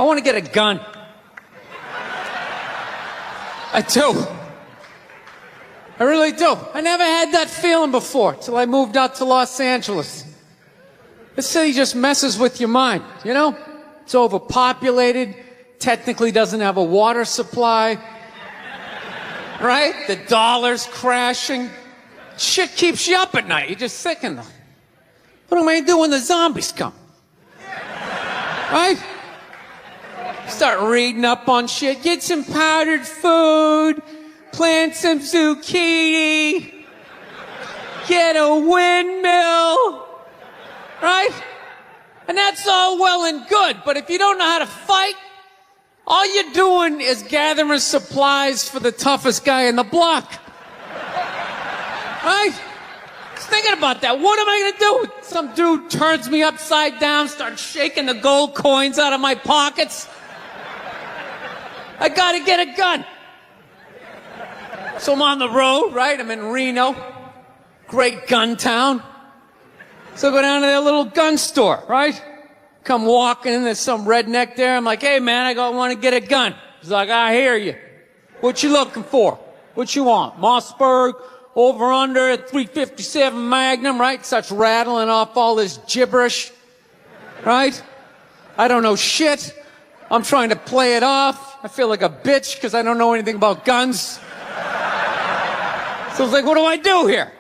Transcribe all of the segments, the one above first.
I want to get a gun. I do. I really do. I never had that feeling before till I moved out to Los Angeles. This city just messes with your mind, you know? It's overpopulated, technically doesn't have a water supply, right? The dollar's crashing. Shit keeps you up at night. You're just thinking, what am I going to do when the zombies come? Right? Start reading up on shit. Get some powdered food. Plant some zucchini. Get a windmill. Right? And that's all well and good. But if you don't know how to fight, all you're doing is gathering supplies for the toughest guy in the block. Right? Just thinking about that. What am I going to do? Some dude turns me upside down, starts shaking the gold coins out of my pockets. I got to get a gun. So I'm on the road, right? I'm in Reno. Great gun town. So I go down to their little gun store, right? Come walking in, there's some redneck there. I'm like, hey, man, I want to get a gun. He's like, I hear you. What you looking for? What you want? Mossberg, over under, 357 Magnum, right? Starts rattling off all this gibberish, right? I don't know shit. I'm trying to play it off. I feel like a bitch because I don't know anything about guns. So I was like, what do I do here?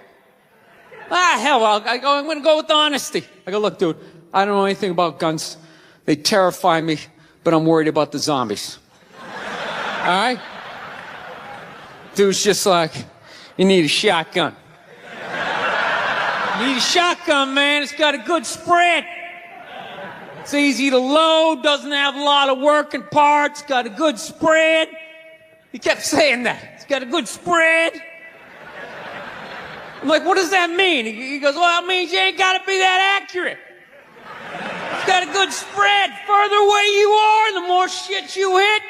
Hell, I'm going to go with honesty. I go, look, dude, I don't know anything about guns. They terrify me, but I'm worried about the zombies. All right? Dude's just like, you need a shotgun. You need a shotgun, man. It's got a good spread. It's easy to load, doesn't have a lot of working parts, got a good spread. He kept saying that. It's got a good spread. I'm like, what does that mean? He goes, well, it means you ain't got to be that accurate. It's got a good spread. Further away you are, the more shit you hit.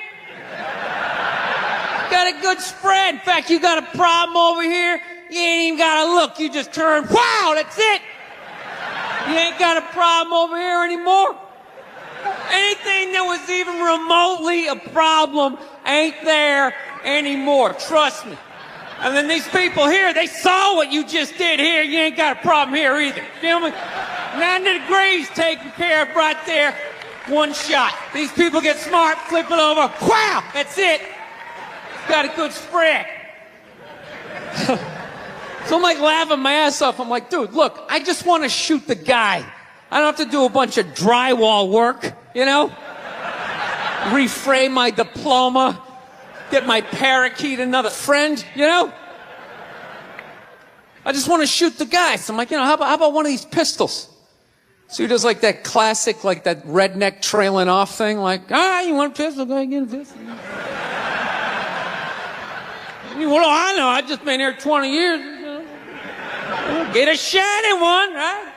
It's got a good spread. In fact, you got a problem over here, you ain't even got to look. You just turn, wow, that's it. You ain't got a problem over here anymore. Anything that was even remotely a problem ain't there anymore. Trust me. And then these people here, they saw what you just did here. You ain't got a problem here either. Feel me? 90 degrees taken care of right there. One shot. These people get smart, flip it over. Wow, that's it. Got a good spread. So I'm like laughing my ass off. I'm like, dude, look, I just want to shoot the guy. I don't have to do a bunch of drywall work, you know? Reframe my diploma, get my parakeet another friend, you know? I just want to shoot the guy. So I'm like, you know, how about one of these pistols? So he does like that classic, like that redneck trailing off thing, like, you want a pistol? Go ahead and get a pistol. What do I know? I've just been here 20 years. Get a shiny one, right?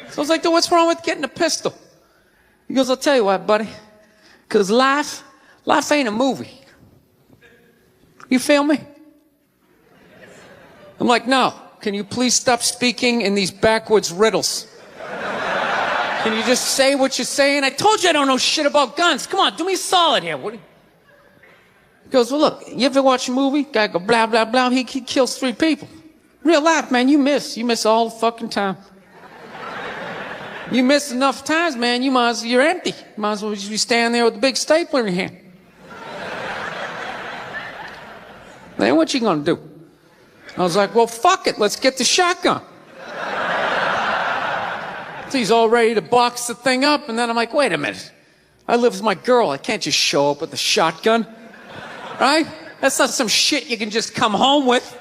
So I was like, dude, what's wrong with getting a pistol? He goes, I'll tell you what, buddy. Because life ain't a movie. You feel me? I'm like, no. Can you please stop speaking in these backwards riddles? Can you just say what you're saying? I told you I don't know shit about guns. Come on, do me a solid here. He goes, well, look, you ever watch a movie? Guy go, blah, blah, blah. He kills 3 people. Real life, man, you miss all the fucking time. You miss enough times, man, you're empty. You might as well just be standing there with a big stapler in your hand. Then what you gonna do? I was like, well, fuck it, let's get the shotgun. So he's all ready to box the thing up, and then I'm like, wait a minute. I live with my girl, I can't just show up with a shotgun. Right? That's not some shit you can just come home with.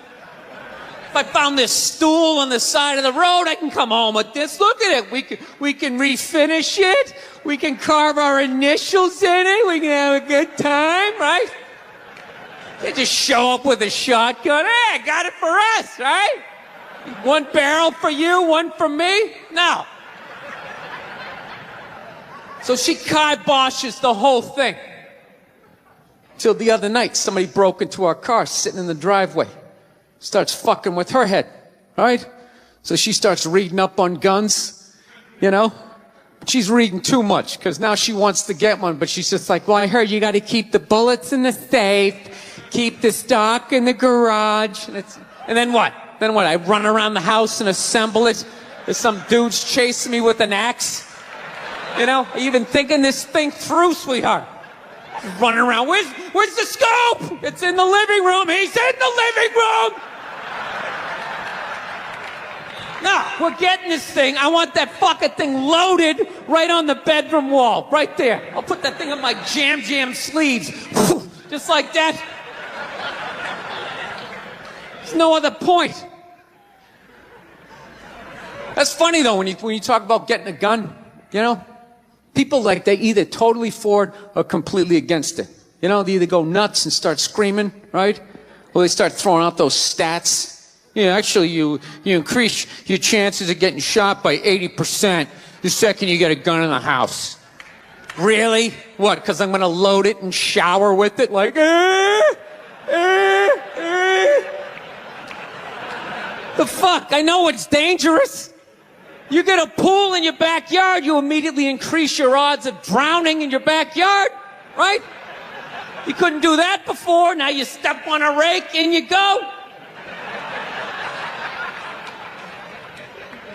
If I found this stool on the side of the road, I can come home with this. Look at it. We can refinish it. We can carve our initials in it. We can have a good time, right? They just show up with a shotgun. Hey, I got it for us, right? One barrel for you, one for me? No. So she kiboshes the whole thing. Till the other night, somebody broke into our car sitting in the driveway. Starts fucking with her head, right? So she starts reading up on guns, you know? She's reading too much because now she wants to get one, but she's just like, well, I heard you got to keep the bullets in the safe, keep the stock in the garage. And then what? Then what? I run around the house and assemble it. There's some dudes chasing me with an axe. You know, are you even thinking this thing through, sweetheart? Running around. Where's the scope? It's in the living room. He's in the living room. No, we're getting this thing. I want that fucking thing loaded right on the bedroom wall. Right there. I'll put that thing on my jam sleeves. Just like that. There's no other point. That's funny, though, when you talk about getting a gun, you know? People, like, they either totally for it or completely against it. You know, they either go nuts and start screaming, right? Or they start throwing out those stats. Yeah, actually, you increase your chances of getting shot by 80% the second you get a gun in the house. Really? What, because I'm going to load it and shower with it? Like, The fuck? I know it's dangerous. You get a pool in your backyard, you immediately increase your odds of drowning in your backyard, right? You couldn't do that before. Now you step on a rake, in you go.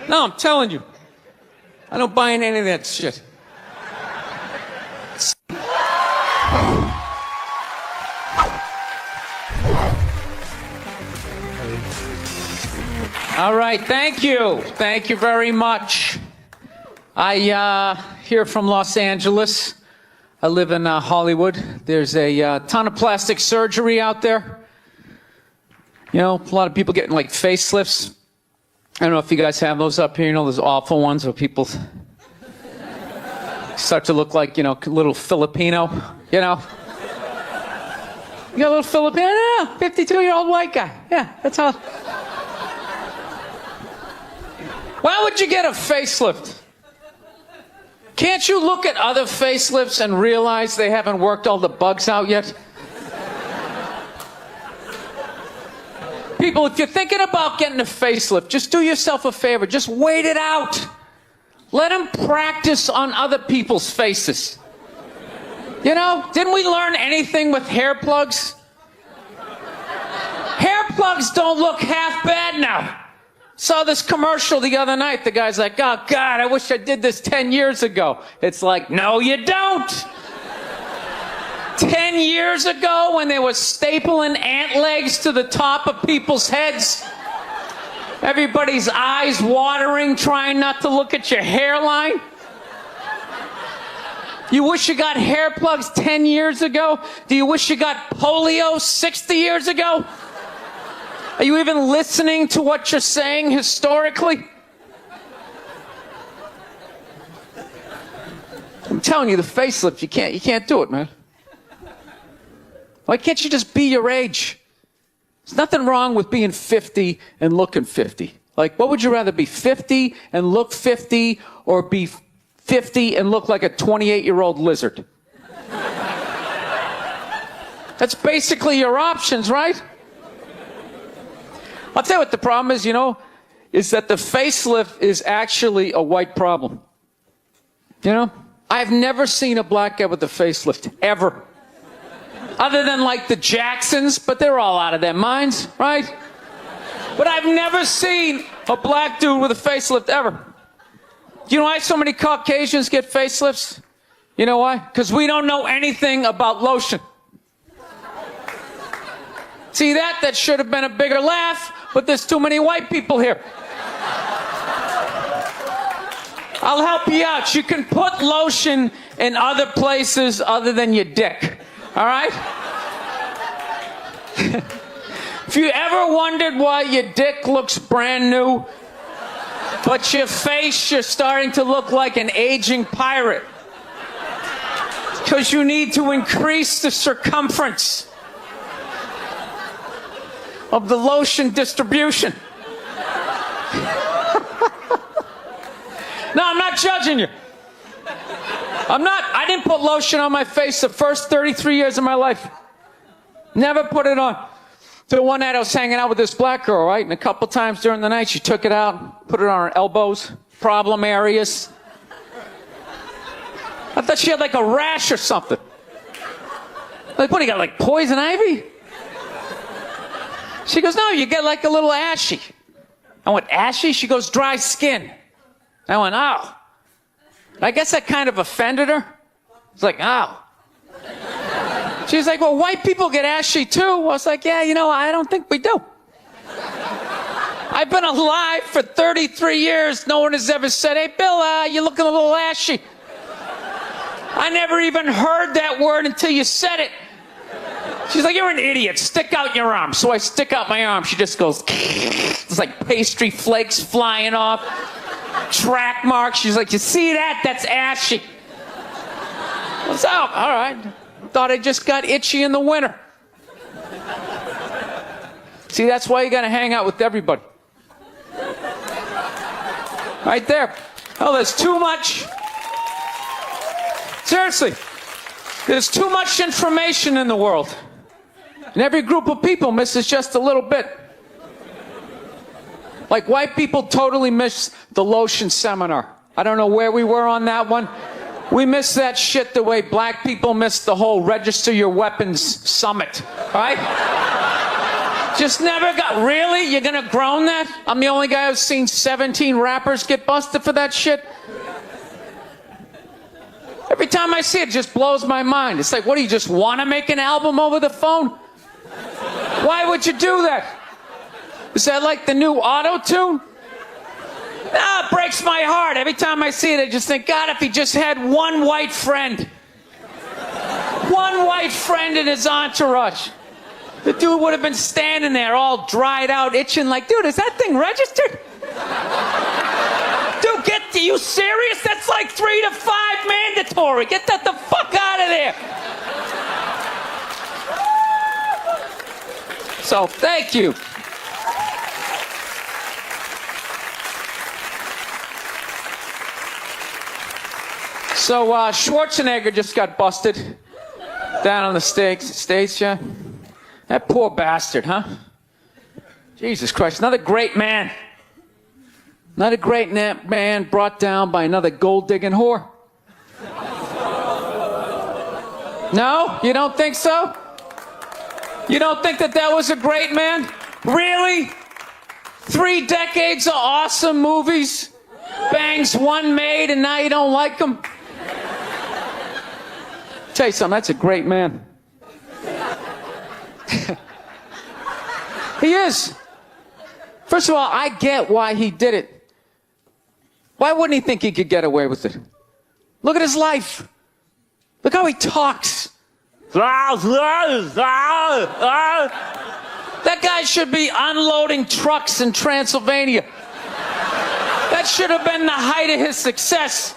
No, I'm telling you. I don't buy in any of that shit. All right, thank you. Thank you very much. I here from Los Angeles. I live in Hollywood. There's a ton of plastic surgery out there. You know, a lot of people getting like facelifts. I don't know if you guys have those up here. You know, those awful ones where people start to look like, you know, a little Filipino, you know. You got a little Filipino? Yeah, 52-year-old white guy. Yeah, that's all. Why would you get a facelift? Can't you look at other facelifts and realize they haven't worked all the bugs out yet? People, if you're thinking about getting a facelift, just do yourself a favor. Just wait it out. Let them practice on other people's faces. You know, didn't we learn anything with hair plugs? Hair plugs don't look half bad now. Saw this commercial the other night. The guy's like, oh, God, I wish I did this 10 years ago. It's like, no, you don't. 10 years ago, when they were stapling ant legs to the top of people's heads, everybody's eyes watering, trying not to look at your hairline. You wish you got hair plugs 10 years ago? Do you wish you got polio 60 years ago? Are you even listening to what you're saying historically? I'm telling you, the facelift, you can't do it, man. Why can't you just be your age? There's nothing wrong with being 50 and looking 50. Like, what would you rather be, 50 and look 50, or be 50 and look like a 28-year-old lizard? That's basically your options, right? I'll tell you what the problem is, you know, is that the facelift is actually a white problem. You know? I've never seen a black guy with a facelift, ever. Other than like the Jacksons, but they're all out of their minds, right? But I've never seen a black dude with a facelift, ever. Do you know why so many Caucasians get facelifts? You know why? Because we don't know anything about lotion. See that? That should have been a bigger laugh, but there's too many white people here. I'll help you out. You can put lotion in other places other than your dick. All right? If you ever wondered why your dick looks brand new, but your face, you're starting to look like an aging pirate, because you need to increase the circumference of the lotion distribution. No, I'm not judging you. I didn't put lotion on my face the first 33 years of my life. Never put it on. The one night I was hanging out with this black girl, right? And a couple times during the night, she took it out, put it on her elbows, problem areas. thought she had like a rash or something. Like, what, you got like poison ivy? She goes, no, you get like a little ashy. I went, ashy? She goes, dry skin. I went, oh. I guess that kind of offended her. It's like, oh. She's like, well, white people get ashy too. I was like, yeah, you know, I don't think we do. I've been alive for 33 years. No one has ever said, hey, Bill, you're looking a little ashy. I never even heard that word until you said it. She's like, you're an idiot. Stick out your arm. So I stick out my arm. She just goes, it's like pastry flakes flying off. Track marks. She's like, you see that? That's ashy. What's up? All right. Thought I just got itchy in the winter. See, that's why you got to hang out with everybody. Right there. Oh, there's too much. Seriously. There's too much information in the world. And every group of people misses just a little bit. Like white people totally miss the lotion seminar. I don't know where we were on that one. We missed that shit the way black people missed the whole register your weapons summit. Right? Just never got, really? You're gonna groan that? I'm the only guy who's seen 17 rappers get busted for that shit? Every time I see it, it just blows my mind. It's like, what, do you just want to make an album over the phone? Why would you do that? Is that like the new auto-tune? No, it breaks my heart. Every time I see it, I just think, God, if he just had one white friend. One white friend in his entourage. The dude would have been standing there all dried out, itching like, dude, is that thing registered? Dude, are you serious? That's like 3 to 5 mandatory. Get that the fuck out of there. So, thank you. So, Schwarzenegger just got busted down on the States, yeah? That poor bastard, huh? Jesus Christ, another great man. Another great man brought down by another gold-digging whore. No? You don't think so? You don't think that was a great man? Really? 3 decades of awesome movies? Bangs one made and now you don't like him? Tell you something, that's a great man. He is. First of all, I get why he did it. Why wouldn't he think he could get away with it? Look at his life. Look how he talks. That guy should be unloading trucks in Transylvania. That should have been the height of his success.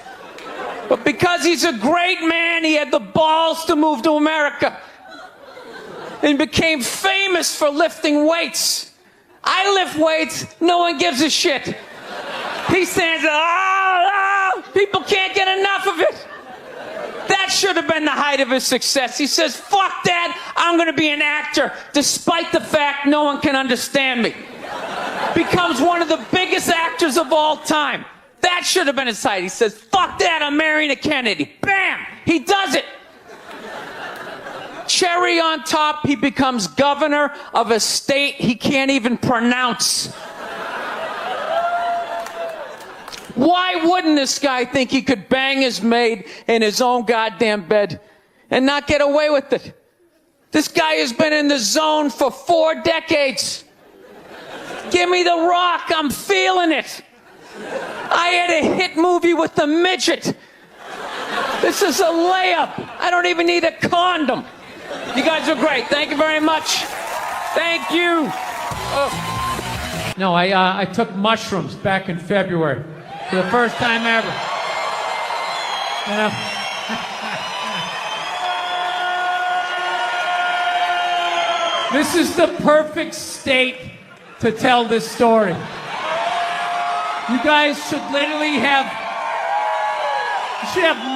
But because he's a great man, he had the balls to move to America. And became famous for lifting weights. I lift weights, no one gives a shit. He stands there, people can't get enough of it. That should have been the height of his success. He says, fuck that, I'm gonna be an actor, despite the fact no one can understand me. Becomes one of the biggest actors of all time. That should have been his height. He says, fuck that, I'm marrying a Kennedy. Bam! He does it. Cherry on top, he becomes governor of a state he can't even pronounce. Why wouldn't this guy think he could bang his maid in his own goddamn bed and not get away with it? This guy has been in the zone for 4 decades. Give me the rock, I'm feeling it. I had a hit movie with a midget. This is a layup. I don't even need a condom. You guys are great. Thank you very much. Thank you. Oh. No, I took mushrooms back in February for the first time ever. You know? This is the perfect state to tell this story. You guys should literally have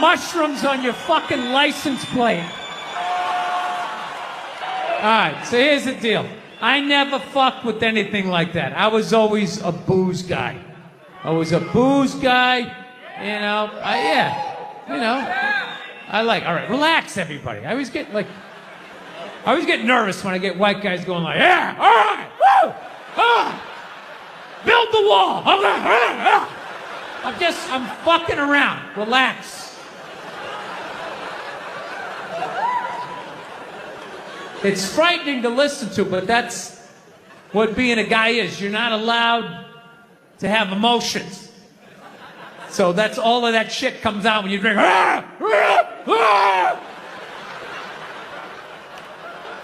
mushrooms on your fucking license plate. Alright, so here's the deal. I never fucked with anything like that. I was always a booze guy. I was a booze guy, you know. all right, relax, everybody. I always get nervous when I get white guys going like, yeah, all right, woo, build the wall. Okay, I'm fucking around. Relax. It's frightening to listen to, but that's what being a guy is. You're not allowed to have emotions. So that's all of that shit comes out when you drink.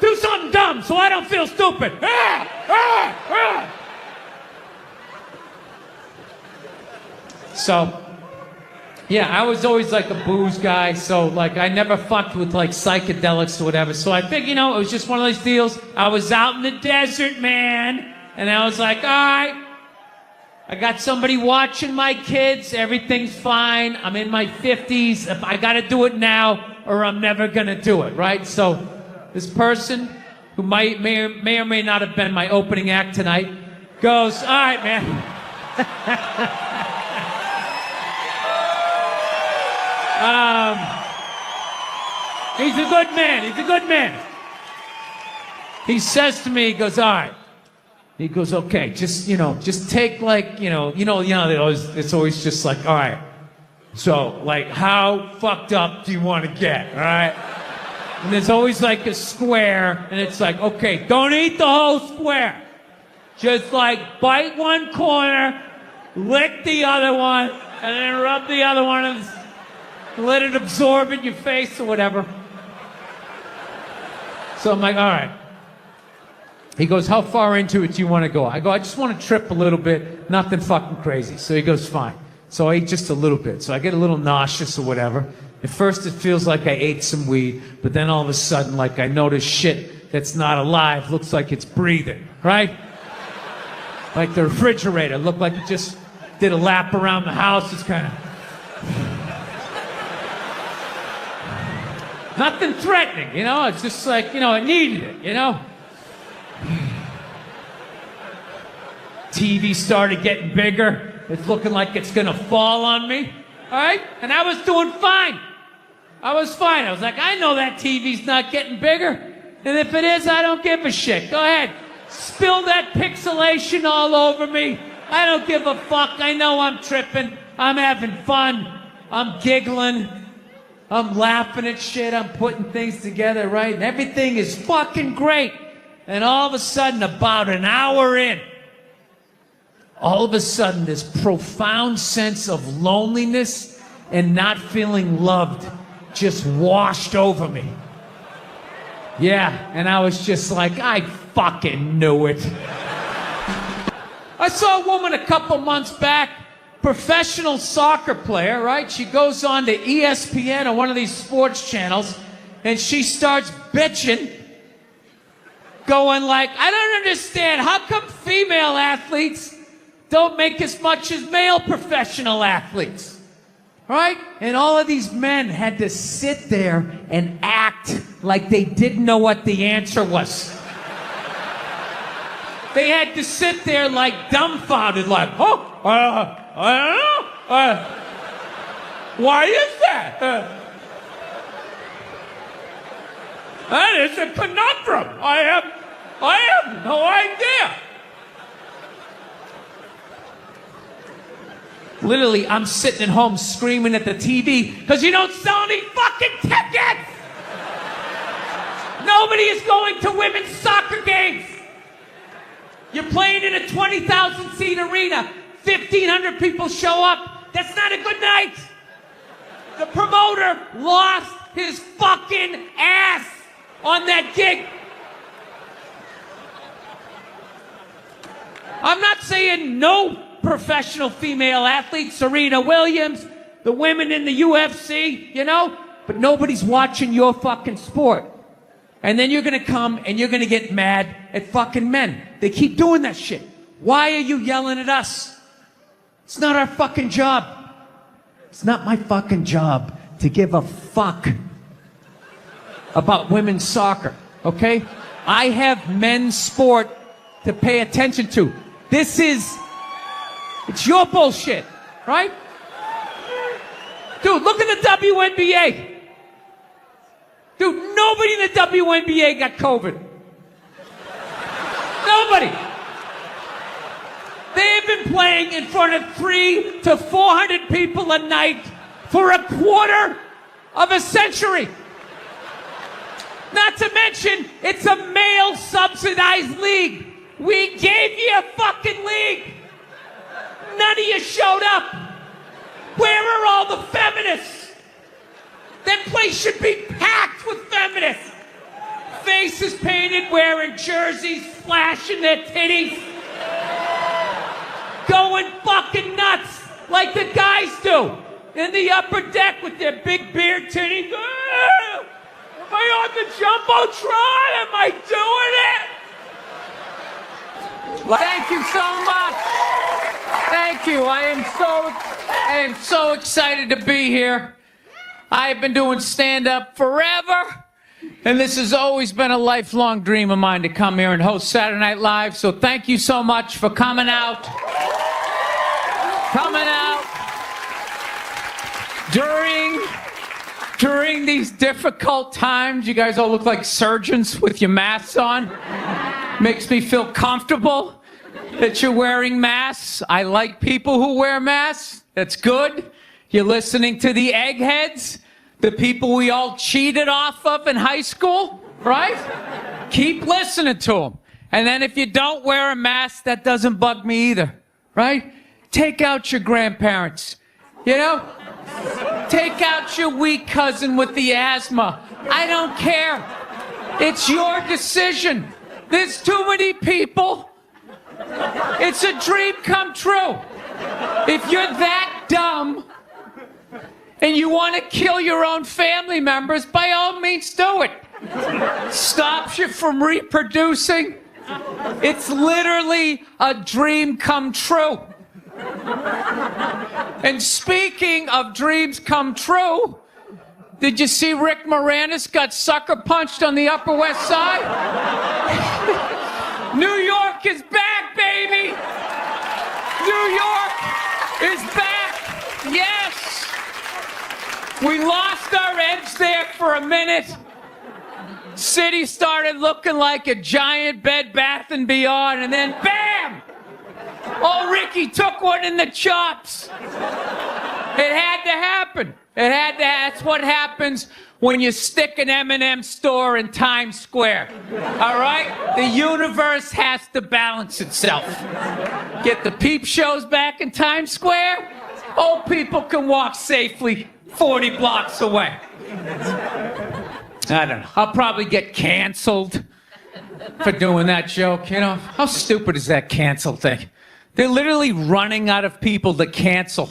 Do something dumb so I don't feel stupid. So, yeah, I was always like a booze guy, so like I never fucked with like psychedelics or whatever. So I think, it was just one of those deals. I was out in the desert, man, and I was like, all right, I got somebody watching my kids, everything's fine, I'm in my 50s, I gotta do it now or I'm never gonna do it, right? So this person, who may or may not have been my opening act tonight, goes, all right, man. He's a good man. He says to me, he goes, all right. He goes, okay, just take like, it's always just like, all right. So, like, how fucked up do you want to get, all right? And there's always like a square, and it's like, okay, don't eat the whole square. Just like bite one corner, lick the other one, and then rub the other one and let it absorb in your face or whatever. So I'm like, all right. He goes, how far into it do you want to go? I go, I just want to trip a little bit, nothing fucking crazy. So he goes, fine. So I ate just a little bit. So I get a little nauseous or whatever. At first it feels like I ate some weed, but then all of a sudden, like I notice shit that's not alive looks like it's breathing, right? Like the refrigerator looked like it just did a lap around the house. It's kind of... Nothing threatening, It's just like, it needed it, TV started getting bigger. It's looking like it's gonna fall on me. All right? And I was doing fine. I was fine. I was like, I know that TV's not getting bigger. And if it is, I don't give a shit. Go ahead. Spill that pixelation all over me. I don't give a fuck. I know I'm tripping. I'm having fun. I'm giggling. I'm laughing at shit. I'm putting things together, right? And everything is fucking great. And all of a sudden, about an hour in, all of a sudden, this profound sense of loneliness and not feeling loved just washed over me. Yeah, and I was just like, I fucking knew it. I saw a woman a couple months back, professional soccer player, right? She goes on to ESPN or one of these sports channels, and she starts bitching, going like, I don't understand, how come female athletes don't make as much as male professional athletes? Right? And all of these men had to sit there and act like they didn't know what the answer was. They had to sit there like dumbfounded, like, I don't know. Why is that? That is a conundrum. I have no idea. Literally, I'm sitting at home screaming at the TV because you don't sell any fucking tickets! Nobody is going to women's soccer games! You're playing in a 20,000 seat arena, 1,500 people show up. That's not a good night! The promoter lost his fucking ass on that gig. I'm not saying no professional female athletes, Serena Williams, the women in the UFC, but nobody's watching your fucking sport. And then you're gonna come and you're gonna get mad at fucking men. They keep doing that shit. Why are you yelling at us? It's not our fucking job. It's not my fucking job to give a fuck about women's soccer, okay? I have men's sport to pay attention to. It's your bullshit, right? Dude, look at the WNBA. Dude, nobody in the WNBA got COVID. Nobody. They have been playing in front of 300 to 400 people a night for a quarter of a century. Not to mention, it's a male-subsidized league. We gave you a fucking league. None of you showed up. Where are all the feminists? That place should be packed with feminists. Faces painted, wearing jerseys, flashing their titties. Going fucking nuts like the guys do in the upper deck with their big beard titties. Ah! Am I on the Jumbotron? Am I doing it? Thank you so much. Thank you. I am so excited to be here. I've been doing stand-up forever, and this has always been a lifelong dream of mine to come here and host Saturday Night Live. So thank you so much for coming out. During these difficult times, you guys all look like surgeons with your masks on. Makes me feel comfortable that you're wearing masks. I like people who wear masks. That's good. You're listening to the eggheads, the people we all cheated off of in high school, right? Keep listening to them. And then if you don't wear a mask, that doesn't bug me either, right? Take out your grandparents, you know? Take out your weak cousin with the asthma. I don't care. It's your decision. There's too many people. It's a dream come true. If you're that dumb and you want to kill your own family members, by all means do it. Stops you from reproducing. It's literally a dream come true. And speaking of dreams come true, did you see Rick Moranis got sucker punched on the Upper West Side? New York is back, baby! New York is back! Yes! We lost our edge there for a minute. City started looking like a giant Bed Bath & Beyond, and then bam! Oh, Ricky took one in the chops. It had to happen. That's what happens when you stick an M&M store in Times Square. All right? The universe has to balance itself. Get the peep shows back in Times Square. Old people can walk safely 40 blocks away. I don't know. I'll probably get canceled for doing that joke, you know? How stupid is that cancel thing? They're literally running out of people to cancel.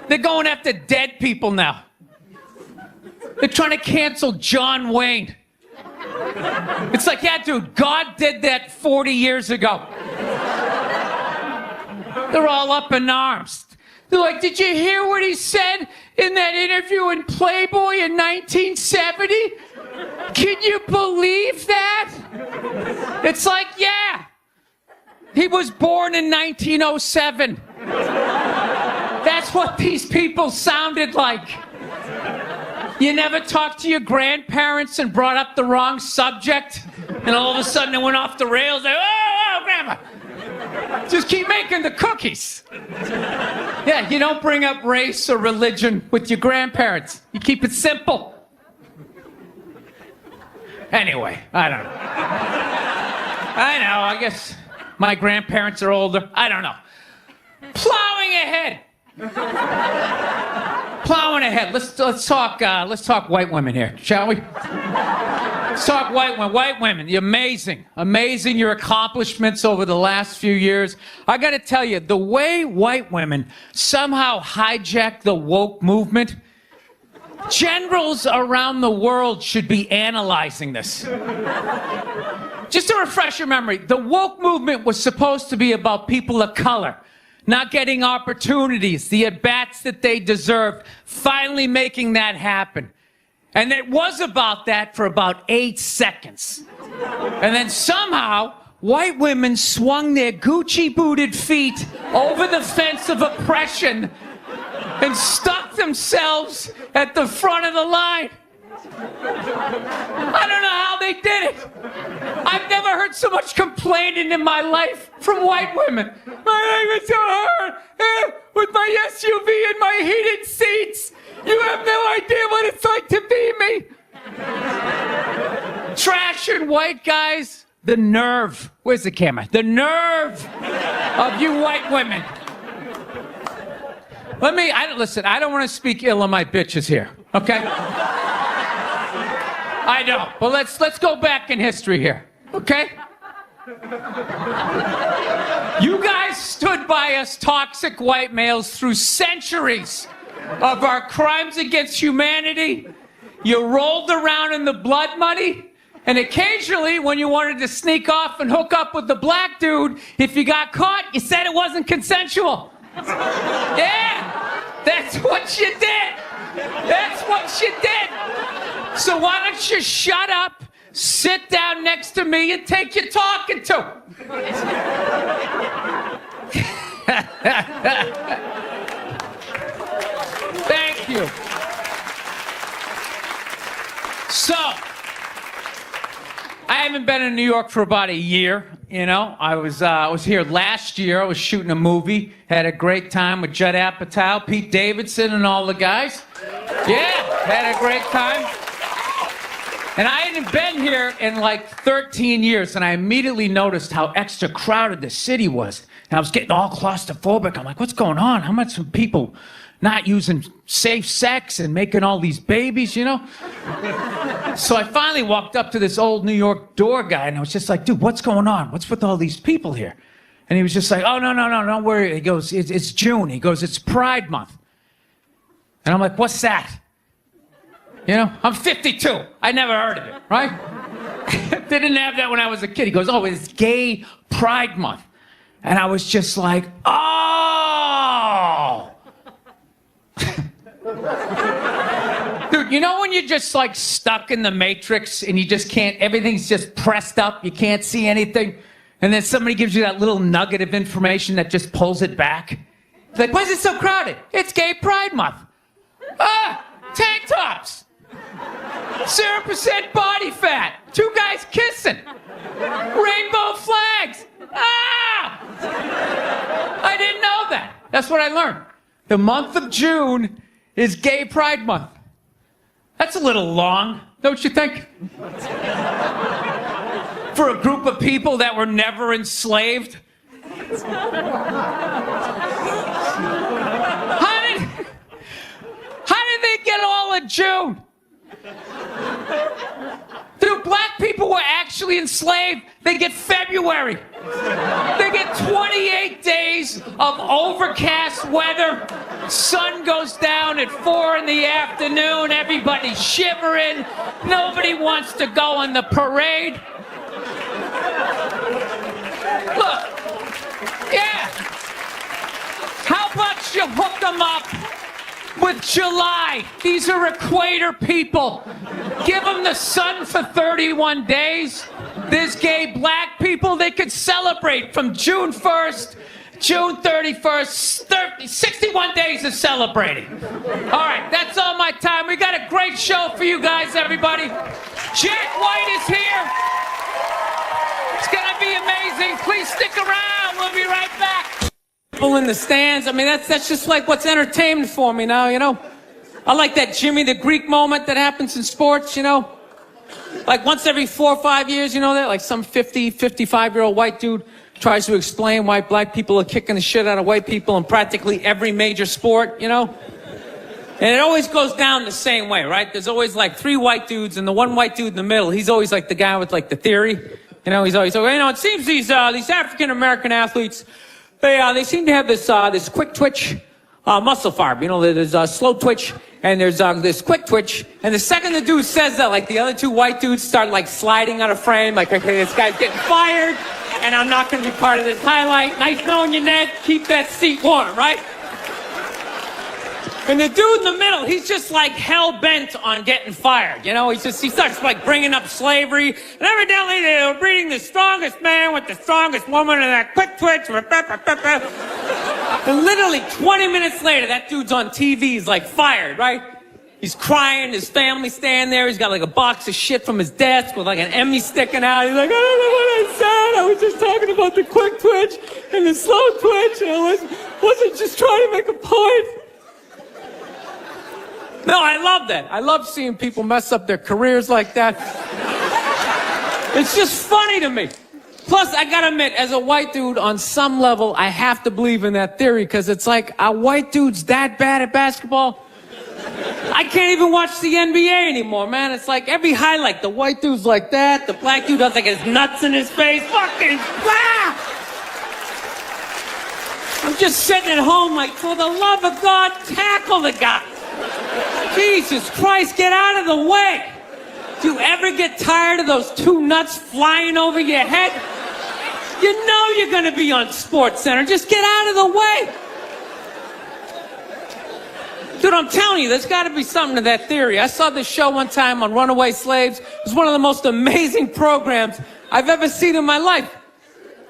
They're going after dead people now. They're trying to cancel John Wayne. It's like, yeah, dude, God did that 40 years ago. They're all up in arms. They're like, did you hear what he said in that interview in Playboy in 1970? Can you believe that? It's like, yeah. He was born in 1907. That's what these people sounded like. You never talked to your grandparents and brought up the wrong subject, and all of a sudden it went off the rails. Like, oh, Grandma. Just keep making the cookies. Yeah, you don't bring up race or religion with your grandparents. You keep it simple. Anyway, I don't know. I guess my grandparents are older. I don't know. Plowing ahead. Plowing ahead. Let's talk white women here, shall we? Let's talk white women. White women, you're amazing your accomplishments over the last few years. I got to tell you, the way white women somehow hijacked the woke movement, generals around the world should be analyzing this. Just to refresh your memory, the woke movement was supposed to be about people of color not getting opportunities, the at-bats that they deserved, finally making that happen. And it was about that for about 8 seconds. And then somehow, white women swung their Gucci-booted feet over the fence of oppression and stuck themselves at the front of the line. I don't know how they did it. I've never heard so much complaining in my life from white women. My life is so hard. With my SUV and my heated seats. You have no idea what it's like to be me. Trashing white guys. The nerve. Where's the camera? The nerve of you white women. Listen, I don't want to speak ill of my bitches here, okay? I know, but let's go back in history here, okay? You guys stood by us toxic white males through centuries of our crimes against humanity. You rolled around in the blood money, and occasionally when you wanted to sneak off and hook up with the black dude, if you got caught, you said it wasn't consensual. Yeah, that's what you did. That's what you did. So why don't you shut up, sit down next to me, and take your talking to. Thank you. So, I haven't been in New York for about a year. You know, I was here last year. I was shooting a movie. Had a great time with Judd Apatow, Pete Davidson, and all the guys. Yeah, had a great time. And I hadn't been here in like 13 years, and I immediately noticed how extra crowded the city was. And I was getting all claustrophobic. I'm like, what's going on? How much of people not using safe sex and making all these babies, you know? So I finally walked up to this old New York door guy, and I was just like, dude, what's going on? What's with all these people here? And he was just like, oh, no, don't worry. He goes, it's June. He goes, it's Pride Month. And I'm like, what's that? You know, I'm 52. I never heard of it, right? Didn't have that when I was a kid. He goes, oh, it's Gay Pride Month. And I was just like, oh. Dude, you know when you're just like stuck in the Matrix and you just can't, everything's just pressed up, you can't see anything, and then somebody gives you that little nugget of information that just pulls it back? It's like, why is it so crowded? It's Gay Pride Month. Tank tops. 0% body fat. 2 guys kissing. Rainbow flags. I didn't know that. That's what I learned. The month of June is Gay Pride Month. That's a little long, don't you think? For a group of people that were never enslaved. How did they get all of June? Dude, black people were actually enslaved. They get February. They get 28 days of overcast weather. Sun goes down at 4 in the afternoon. Everybody's shivering. Nobody wants to go on the parade. Look, yeah. How about you hook them up with July? These are equator people. Give them the sun for 31 days. There's gay black people. They could celebrate from June 1st, June 31st, 61 days of celebrating. All right, that's all my time. We got a great show for you guys, everybody. Jack White is here. It's going to be amazing. Please stick around. We'll be right back. People in the stands. I mean, that's just like what's entertainment for me now, you know? I like that Jimmy the Greek moment that happens in sports, you know? Like once every 4 or 5 years, you know that? Like some 50, 55-year-old white dude tries to explain why black people are kicking the shit out of white people in practically every major sport, you know? And it always goes down the same way, right? There's always like 3 white dudes, and the one white dude in the middle, he's always like the guy with like the theory. You know, he's always, you know, it seems these African-American athletes, they seem to have this quick twitch muscle fiber. You know, there's a slow twitch and there's this quick twitch. And the second the dude says that, like the other 2 white dudes start like sliding out of frame. Like, okay, this guy's getting fired and I'm not going to be part of this highlight. Nice knowing you, Ned. Keep that seat warm, right? And the dude in the middle, he's just like hell-bent on getting fired. You know, he starts like bringing up slavery. And evidently they were breeding the strongest man with the strongest woman and that quick twitch. And literally 20 minutes later, that dude's on TV, he's like fired, right? He's crying, his family's standing there, he's got like a box of shit from his desk with like an Emmy sticking out. He's like, I don't know what I said. I was just talking about the quick twitch and the slow twitch, and I wasn't just trying to make a point. No, I love that. I love seeing people mess up their careers like that. It's just funny to me. Plus, I gotta admit, as a white dude, on some level, I have to believe in that theory, because it's like, are white dudes that bad at basketball? I can't even watch the NBA anymore, man. It's like every highlight, the white dude's like that, the black dude has like his nuts in his face. Fucking, I'm just sitting at home like, for the love of God, tackle the guy. Jesus Christ, get out of the way. Do you ever get tired of those two nuts flying over your head? You know you're gonna be on Sports Center. Just get out of the way. Dude, I'm telling you, there's gotta be something to that theory. I saw this show one time on runaway slaves. It was one of the most amazing programs I've ever seen in my life.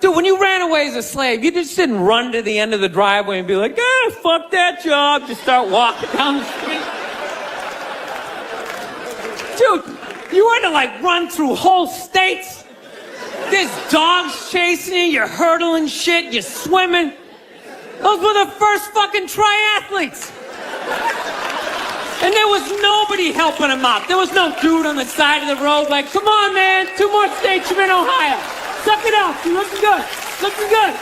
Dude, when you ran away as a slave, you just didn't run to the end of the driveway and be like, fuck that job. Just start walking down the street. Dude, you had to like run through whole states. There's dogs chasing you, you're hurdling shit, you're swimming. Those were the first fucking triathletes. And there was nobody helping them out. There was no dude on the side of the road like, come on, man, 2 more states, you're in Ohio. Suck it up, you're looking good, looking good.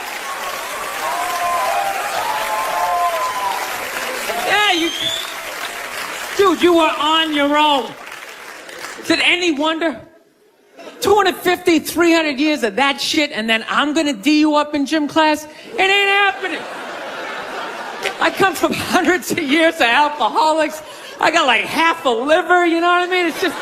Yeah, dude, you were on your own. Is it any wonder? 250, 300 years of that shit, and then I'm gonna D you up in gym class? It ain't happening. I come from hundreds of years of alcoholics. I got like half a liver, you know what I mean? It's just...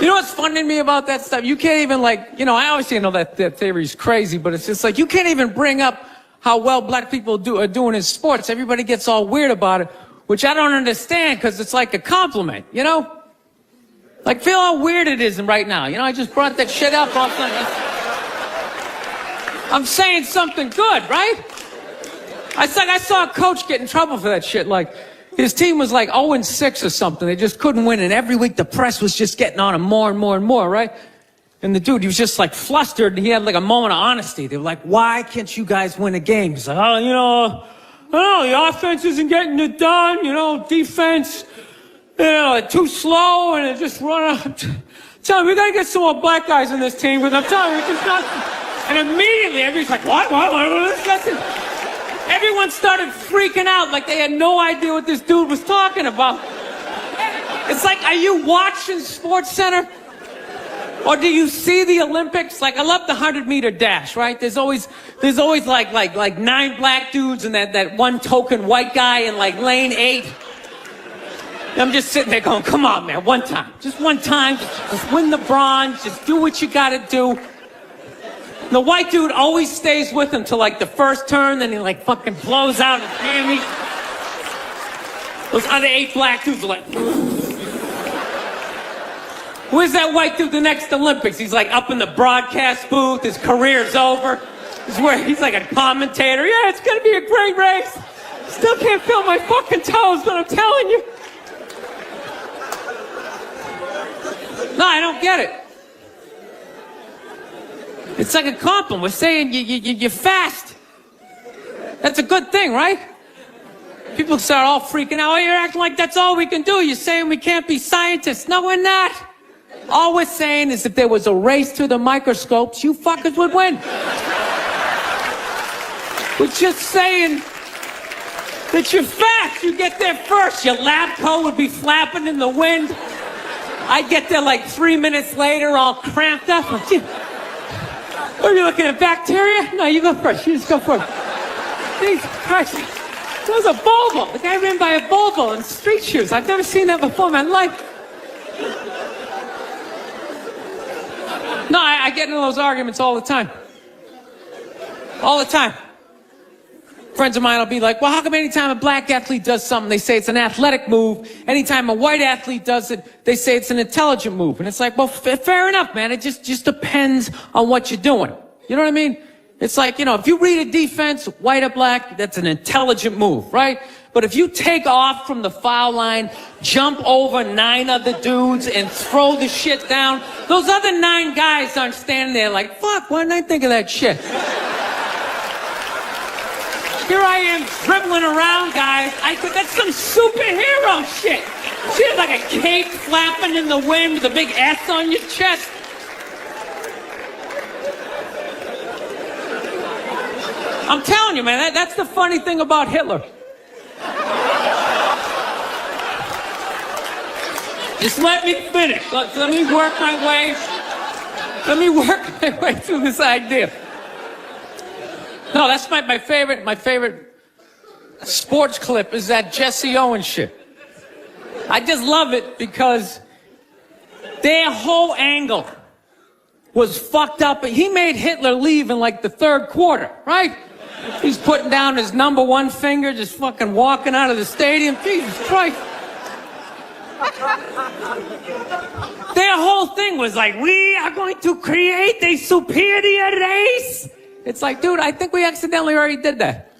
You know what's funny to me about that stuff? You can't even like, you know, I obviously know that theory's crazy, but it's just like, you can't even bring up how well black people are doing in sports. Everybody gets all weird about it, which I don't understand, because it's like a compliment, you know? Like, feel how weird it is right now. You know, I just brought that shit up all of a sudden. I'm saying something good, right? I saw a coach get in trouble for that shit. Like, his team was like 0-6 or something. They just couldn't win, and every week the press was just getting on him more and more and more, right? And the dude, he was just like flustered, and he had like a moment of honesty. They were like, why can't you guys win a game? He's like, oh, you know, I don't know, the offense isn't getting it done, you know, defense, you know, too slow, and it just run out. Tell me, we gotta get some more black guys on this team, because I'm telling you, it's just not. And immediately, everybody's like, what? Listen. Everyone started freaking out like they had no idea what this dude was talking about. It's like, are you watching Sports Center? Or do you see the Olympics? Like, I love the 100-meter dash, right? There's always like 9 black dudes and that one token white guy in like lane 8. And I'm just sitting there going, come on, man, one time. Just one time. Just win the bronze. Just do what you gotta do. The white dude always stays with him till like the first turn, then he like fucking blows out his hammy. Those other 8 black dudes are like, where's that white dude the next Olympics? He's like up in the broadcast booth, his career's over. He's like a commentator. Yeah, it's gonna be a great race. Still can't feel my fucking toes, but I'm telling you. No, I don't get it. It's like a compliment. We're saying you're fast. That's a good thing, right? People start all freaking out. Oh, you're acting like that's all we can do. You're saying we can't be scientists. No, we're not. All we're saying is if there was a race to the microscopes, you fuckers would win. We're just saying that you're fast. You get there first. Your lab coat would be flapping in the wind. I'd get there like 3 minutes later, all cramped up. Are you looking at bacteria? No, you go first. You just go first. Jesus Christ. That was a Volvo. The guy ran by a Volvo in street shoes. I've never seen that before in my life. No, I get into those arguments all the time. All the time. Friends of mine will be like, well, how come anytime a black athlete does something, they say it's an athletic move. Anytime a white athlete does it, they say it's an intelligent move. And it's like, well, fair enough, man. It just depends on what you're doing. You know what I mean? It's like, you know, if you read a defense, white or black, that's an intelligent move, right? But if you take off from the foul line, jump over 9 other dudes, and throw the shit down, those other 9 guys aren't standing there like, fuck, why didn't I think of that shit? Here I am dribbling around, guys. That's some superhero shit. Shit like a cape flapping in the wind with a big S on your chest. I'm telling you, man, that's the funny thing about Hitler. Just let me finish. Let me work my way. Let me work my way through this idea. No, that's my favorite sports clip is that Jesse Owens shit. I just love it because their whole angle was fucked up. He made Hitler leave in like the 3rd quarter, right? He's putting down his number 1 finger, just fucking walking out of the stadium. Jesus Christ. Their whole thing was like, we are going to create a superior race. It's like, dude, I think we accidentally already did that.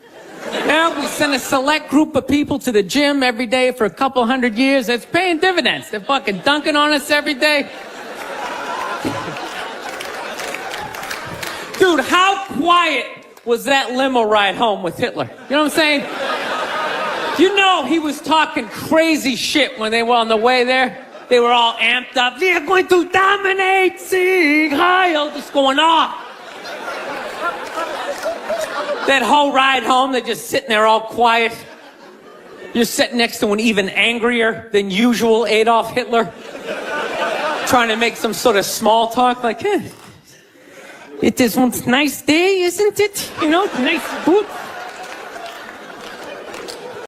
Yeah, we sent a select group of people to the gym every day for a couple 100 years. It's paying dividends. They're fucking dunking on us every day. Dude, how quiet was that limo ride home with Hitler? You know what I'm saying? You know he was talking crazy shit when they were on the way there. They were all amped up. We are going to dominate, Sieg Heil, just going off. That whole ride home, they're just sitting there all quiet. You're sitting next to an even angrier than usual Adolf Hitler, trying to make some sort of small talk, like, it is one nice day, isn't it? You know, nice boot.